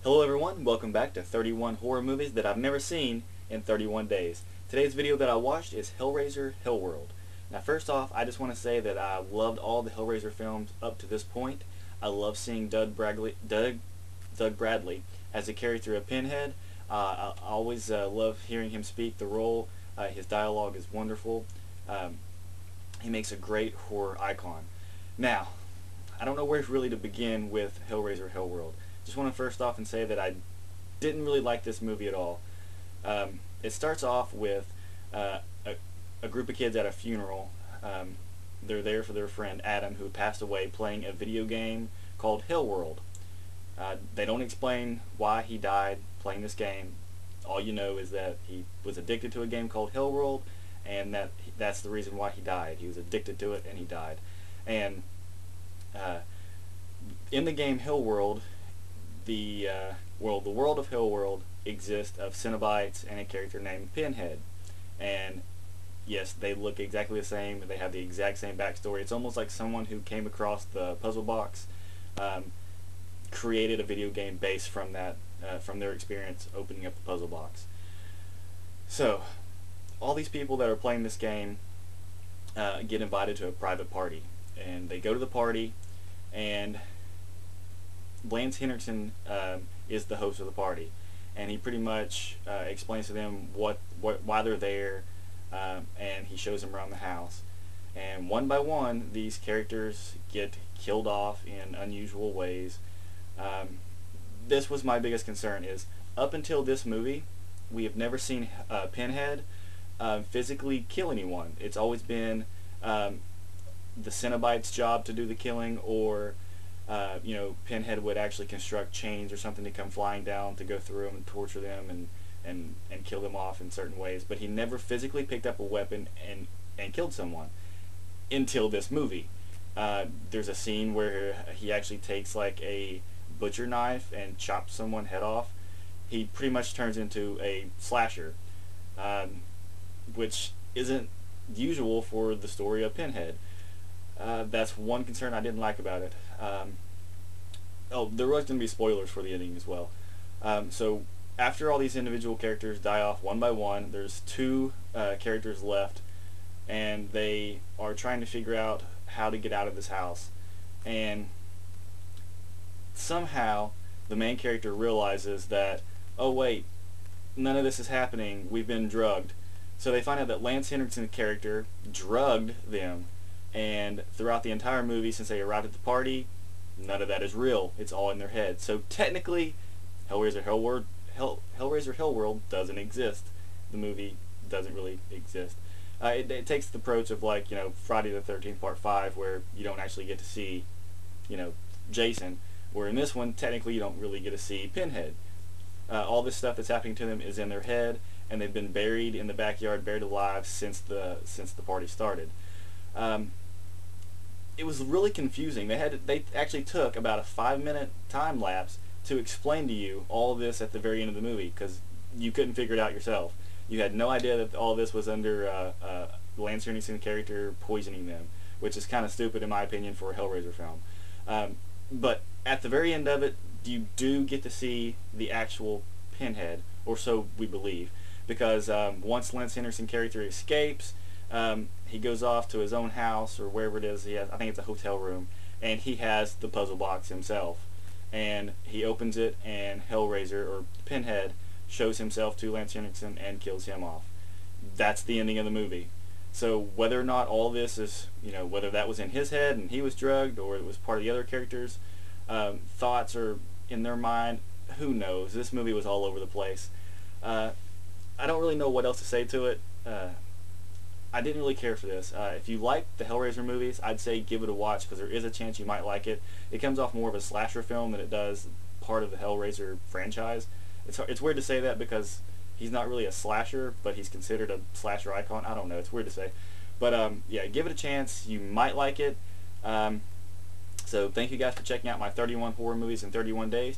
Hello everyone, welcome back to 31 horror movies that I've never seen in 31 days. Today's video that I watched is Hellraiser Hellworld. Now first off, I just want to say that I loved all the Hellraiser films up to this point. I love seeing Doug Bradley as the character of Pinhead. I always love hearing him speak the role. His dialogue is wonderful. He makes a great horror icon. Now, I don't know where really to begin with Hellraiser Hellworld. Just want to first off and say that I didn't really like this movie at all. It starts off with a group of kids at a funeral. They're there for their friend Adam, who passed away, playing a video game called Hellworld. They don't explain why he died playing this game. All you know is that he was addicted to a game called Hellworld, and that's the reason why he died. He was addicted to it and he died. And in the game Hellworld, the world of Hellworld exists of Cenobites and a character named Pinhead. And yes, they look exactly the same. They have the exact same backstory. It's almost like someone who came across the puzzle box created a video game based from that, from their experience opening up the puzzle box. So, all these people that are playing this game get invited to a private party, and they go to the party, and Lance Henriksen is the host of the party, and he pretty much explains to them why they're there, and he shows them around the house. And one by one, these characters get killed off in unusual ways. This was my biggest concern, is up until this movie, we have never seen Pinhead physically kill anyone. It's always been the Cenobites' job to do the killing, or Pinhead would actually construct chains or something to come flying down to go through them and torture them and kill them off in certain ways. But he never physically picked up a weapon and killed someone until this movie. There's a scene where he actually takes like a butcher knife and chops someone's head off. He pretty much turns into a slasher, which isn't usual for the story of Pinhead. That's one concern I didn't like about it. There was going to be spoilers for the ending as well. So after all these individual characters die off one by one, there's two characters left, and they are trying to figure out how to get out of this house. And somehow the main character realizes that, oh wait, none of this is happening, we've been drugged. So they find out that Lance Henriksen's character drugged them. And throughout the entire movie, since they arrived at the party, none of that is real. It's all in their head. So technically, Hellraiser Hellworld doesn't exist. The movie doesn't really exist. It takes the approach of, like, Friday the 13th Part 5, where you don't actually get to see, Jason. Where in this one, technically, you don't really get to see Pinhead. All this stuff that's happening to them is in their head, and they've been buried in the backyard, buried alive since the party started. It was really confusing. They actually took about a 5-minute time lapse to explain to you all of this at the very end of the movie, because you couldn't figure it out yourself. You had no idea that all this was under Lance Henriksen's character poisoning them, which is kind of stupid in my opinion for a Hellraiser film. But at the very end of it, you do get to see the actual Pinhead, or so we believe, because once Lance Henriksen's character escapes, he goes off to his own house, or wherever it is. I think it's a hotel room, and he has the puzzle box himself. And he opens it, and Hellraiser, or Pinhead, shows himself to Lance Henriksen and kills him off. That's the ending of the movie. So whether or not all this is, whether that was in his head and he was drugged, or it was part of the other characters' thoughts or in their mind, who knows? This movie was all over the place. I don't really know what else to say to it. I didn't really care for this. If you like the Hellraiser movies, I'd say give it a watch, because there is a chance you might like it. It comes off more of a slasher film than it does part of the Hellraiser franchise. It's weird to say that, because he's not really a slasher, but he's considered a slasher icon. I don't know. It's weird to say. But yeah, give it a chance. You might like it. So thank you guys for checking out my 31 horror movies in 31 days.